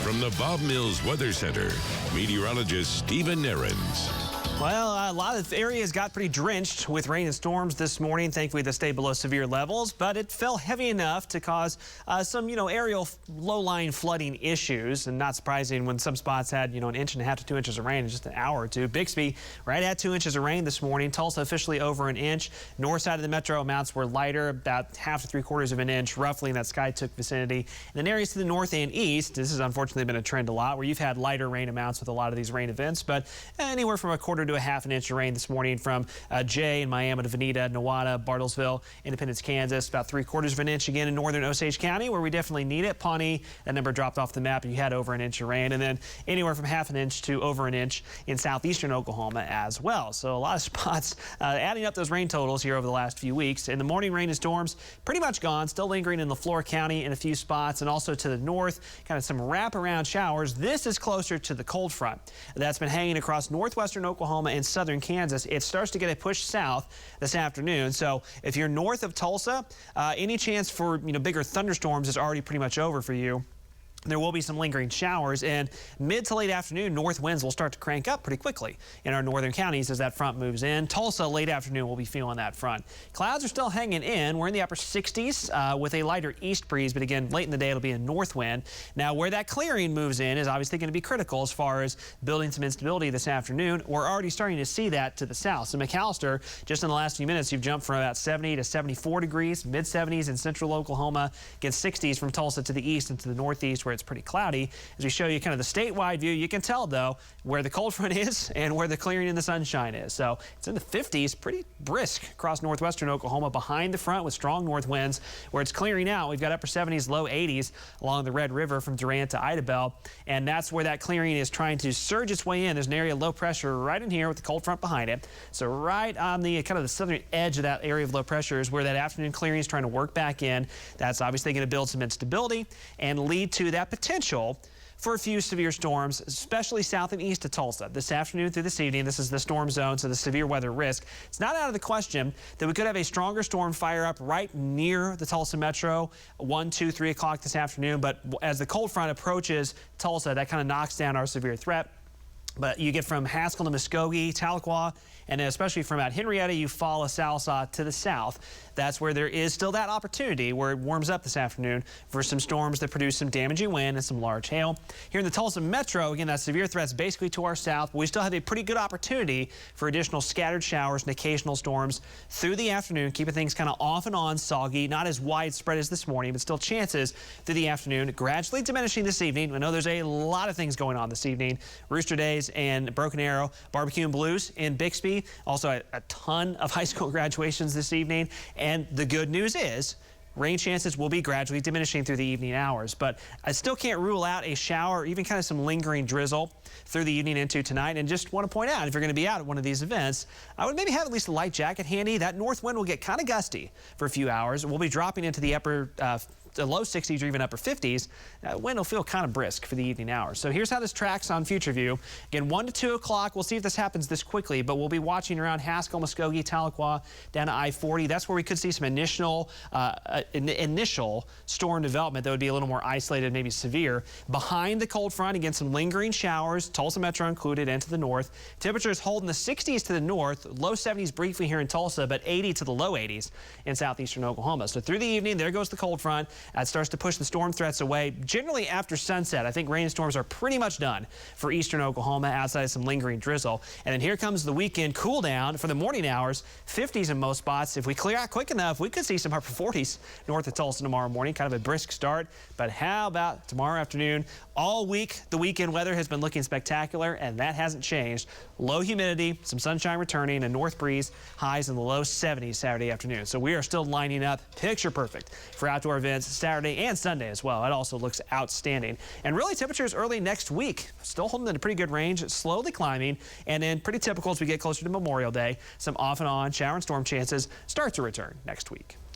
From the Bob Mills Weather Center, meteorologist Stephen Nehrenz. Well, a lot of areas got pretty drenched with rain and storms this morning. Thankfully, they stayed below severe levels, but it fell heavy enough to cause some, aerial low-lying flooding issues. And not surprising when some spots had, an 1.5 to 2 inches of rain in just an hour or two. Bixby right at 2 inches of rain this morning. Tulsa officially over an inch. North side of the metro amounts were lighter, about 1/2 to 3/4 of an inch, roughly in that Skytook vicinity. And then areas to the north and east, this has unfortunately been a trend a lot, where you've had lighter rain amounts with a lot of these rain events, but anywhere from 1/4 to 1/2 inch of rain this morning from Jay and Miami to Veneta, Nowata, Bartlesville, Independence, Kansas. About 3/4 of an inch again in northern Osage County, where we definitely need it. Pawnee, that number dropped off the map. You had over an inch of rain, and then anywhere from 1/2 inch to over an inch in southeastern Oklahoma as well. So a lot of spots adding up those rain totals here over the last few weeks. In the morning, rain and storms pretty much gone, still lingering in LaFleur County in a few spots, and also to the north, kind of some wraparound showers. This is closer to the cold front that's been hanging across northwestern Oklahoma and southern Kansas. It starts to get a push south this afternoon. So if you're north of Tulsa, any chance for bigger thunderstorms is already pretty much over for you. There will be some lingering showers, and mid to late afternoon, north winds will start to crank up pretty quickly in our northern counties as that front moves in. Tulsa, late afternoon, will be feeling that front. Clouds are still hanging in. We're in the upper 60s with a lighter east breeze, but again, late in the day, it'll be a north wind. Now, where that clearing moves in is obviously going to be critical as far as building some instability this afternoon. We're already starting to see that to the south. So McAllister, just in the last few minutes, you've jumped from about 70 to 74 degrees, mid-70s in central Oklahoma, against 60s from Tulsa to the east and to the northeast, where it's pretty cloudy. As we show you kind of the statewide view, you can tell, though, where the cold front is and where the clearing in the sunshine is. So it's in the 50s, pretty brisk across northwestern Oklahoma behind the front with strong north winds. Where it's clearing out, we've got upper 70s, low 80s along the Red River from Durant to Idabel, and that's where that clearing is trying to surge its way in. There's an area of low pressure right in here with the cold front behind it. So right on the kind of the southern edge of that area of low pressure is where that afternoon clearing is trying to work back in. That's obviously going to build some instability and lead to that potential for a few severe storms, especially south and east of Tulsa. This afternoon through this evening, this is the storm zone, so the severe weather risk. It's not out of the question that we could have a stronger storm fire up right near the Tulsa metro 1, 2, 3 o'clock this afternoon, but as the cold front approaches Tulsa, that kind of knocks down our severe threat. But you get from Haskell to Muskogee, Tahlequah, and especially from out Henrietta, Eufaula, Salsa to the south. That's where there is still that opportunity where it warms up this afternoon for some storms that produce some damaging wind and some large hail. Here in the Tulsa metro, again, that severe threat's basically to our south, but we still have a pretty good opportunity for additional scattered showers and occasional storms through the afternoon, keeping things kind of off and on soggy, not as widespread as this morning, but still chances through the afternoon, gradually diminishing this evening. I know there's a lot of things going on this evening. Rooster Days and Broken Arrow, Barbecue and Blues in Bixby. Also a ton of high school graduations this evening. And the good news is rain chances will be gradually diminishing through the evening hours, but I still can't rule out a shower or even kind of some lingering drizzle through the evening into tonight. And just want to point out, if you're going to be out at one of these events, I would maybe have at least a light jacket handy. That north wind will get kind of gusty for a few hours. We'll be dropping into the low 60s or even upper 50s. Wind will feel kind of brisk for the evening hours. So here's how this tracks on Future View. Again, 1 to 2 o'clock. We'll see if this happens this quickly, but we'll be watching around Haskell, Muskogee, Tahlequah, down to I-40. That's where we could see some initial storm development that would be a little more isolated, maybe severe. Behind the cold front, again, some lingering showers, Tulsa metro included, and to the north. Temperatures holding the 60s to the north, low 70s briefly here in Tulsa, but 80 to the low 80s in southeastern Oklahoma. So through the evening, there goes the cold front. It starts to push the storm threats away. Generally after sunset, I think rain storms are pretty much done for eastern Oklahoma outside of some lingering drizzle. And then here comes the weekend cool down for the morning hours, 50s in most spots. If we clear out quick enough, we could see some upper 40s north of Tulsa tomorrow morning. Kind of a brisk start. But how about tomorrow afternoon? All week, the weekend weather has been looking spectacular, and that hasn't changed. Low humidity, some sunshine returning, a north breeze, highs in the low 70s Saturday afternoon. So we are still lining up picture perfect for outdoor events Saturday and Sunday as well. It also looks outstanding. And really temperatures early next week, still holding in a pretty good range, slowly climbing, and then pretty typical as we get closer to Memorial Day. Some off and on shower and storm chances start to return next week.